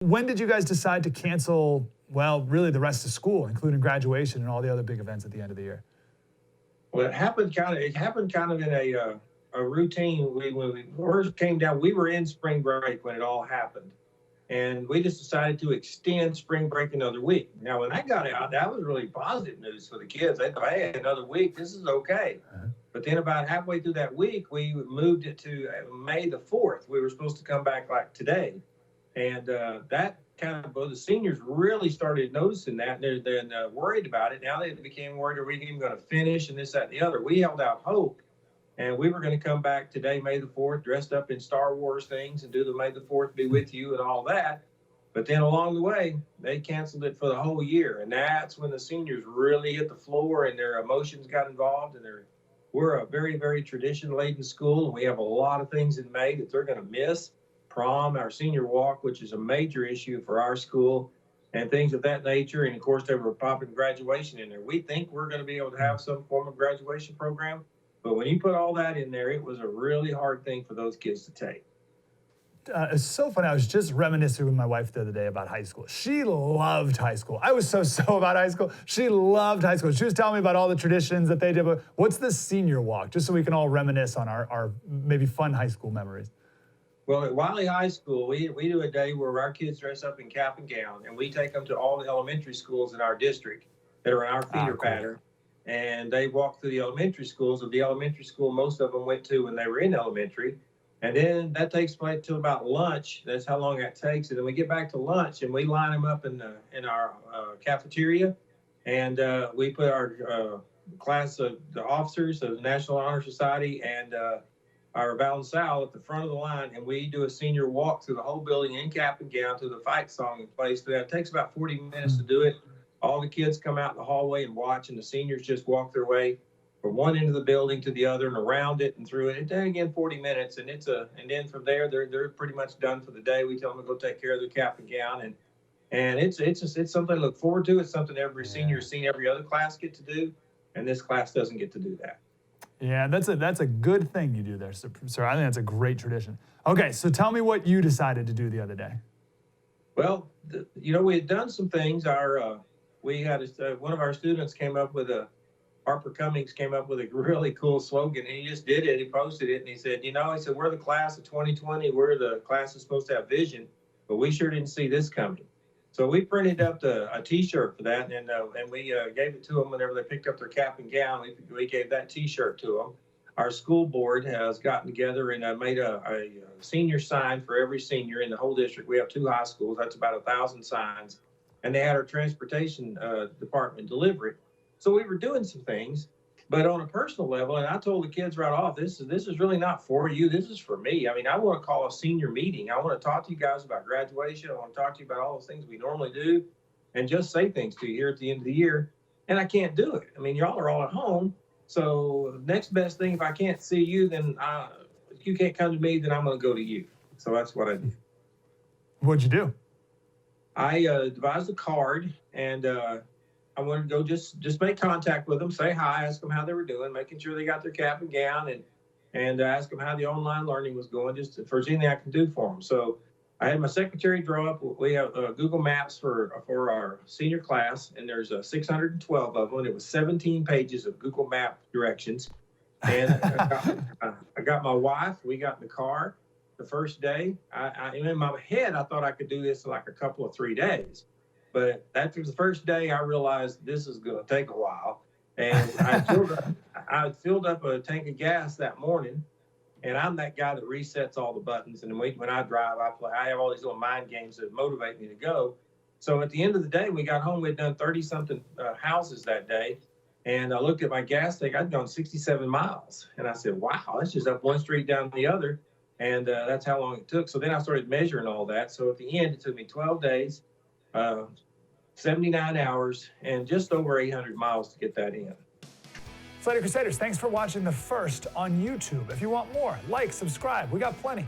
When did you guys decide to cancel, well, really the rest of school, including graduation and all the other big events at the end of the year? Well, it happened kind of in a routine. When we first came down, we were in spring break when it all happened. And we just decided to extend spring break another week. Now, when that got out, that was really positive news for the kids. They thought, hey, another week, this is okay. But then about halfway through that week, we moved it to May the 4th. We were supposed to come back like today. And that kind of, well, the seniors really started noticing that. And they're worried about it. Now they became worried, are we even going to finish and this, that, and the other. We held out hope. And we were going to come back today, May the 4th, dressed up in Star Wars things and do the May the 4th be with you and all that. But then along the way, they canceled it for the whole year. And that's when the seniors really hit the floor and their emotions got involved. And we're a very, very tradition-laden school. And we have a lot of things in May that they're going to miss. Prom, our senior walk, which is a major issue for our school, and things of that nature. And of course, they were popping graduation in there. We think we're going to be able to have some form of graduation program. But when you put all that in there, it was a really hard thing for those kids to take. It's so funny. I was just reminiscing with my wife the other day about high school. She loved high school. I was so about high school. She loved high school. She was telling me about all the traditions that they did. But what's the senior walk? Just so we can all reminisce on our maybe fun high school memories. Well, at Wiley High School, we do a day where our kids dress up in cap and gown, and we take them to all the elementary schools in our district that are in our feeder pattern. And they walk through the elementary schools of the elementary school most of them went to when they were in elementary. And then that takes place till about lunch. That's how long that takes. And then we get back to lunch and we line them up in our cafeteria. And we put our class of the officers of the National Honor Society and our Val and Sal at the front of the line. And we do a senior walk through the whole building in cap and gown to the fight song and plays through that. It takes about 40 minutes to do it. All the kids come out in the hallway and watch, and the seniors just walk their way from one end of the building to the other and around it and through it. And then again, 40 minutes, and and then from there they're pretty much done for the day. We tell them to go take care of their cap and gown, and it's something to look forward to. It's something every senior's seen every other class get to do, and this class doesn't get to do that. Yeah, that's a good thing you do there, sir. I think that's a great tradition. Okay, so tell me what you decided to do the other day. Well, we had done some things. We had one of our students Harper Cummings came up with a really cool slogan. And he just did it. He posted it and he said, we're the class of 2020. We're the class that's supposed to have vision, but we sure didn't see this coming. So we printed up a T-shirt for that, and we gave it to them whenever they picked up their cap and gown. We gave that T-shirt to them. Our school board has gotten together and made a senior sign for every senior in the whole district. We have 2 high schools. That's about 1,000 signs. And they had our transportation department deliver it. So we were doing some things, but on a personal level, and I told the kids right off, this is really not for you. This is for me. I mean, I want to call a senior meeting. I want to talk to you guys about graduation. I want to talk to you about all those things we normally do and just say things to you here at the end of the year. And I can't do it. I mean, y'all are all at home. So next best thing, if I can't see you, then if you can't come to me, then I'm going to go to you. So that's what I did. What'd you do? I devised a card, and I wanted to go just make contact with them, say hi, ask them how they were doing, making sure they got their cap and gown, and ask them how the online learning was going, just if there's anything I can do for them. So I had my secretary draw up. We have Google Maps for our senior class, and there's 612 of them. And it was 17 pages of Google Map directions. And I got my wife. We got in the car. The first day, in my head, I thought I could do this in like a couple of 3 days. But after the first day, I realized this is going to take a while. And I filled up a tank of gas that morning. And I'm that guy that resets all the buttons. And when I drive, I have all these little mind games that motivate me to go. So at the end of the day, we got home. We'd done 30-something houses that day. And I looked at my gas tank. I'd gone 67 miles. And I said, wow, that's just up one street down the other. And that's how long it took. So then I started measuring all that. So at the end, it took me 12 days, 79 hours, and just over 800 miles to get that in. Slater Crusaders, thanks for watching the first on YouTube. If you want more, like, subscribe. We got plenty.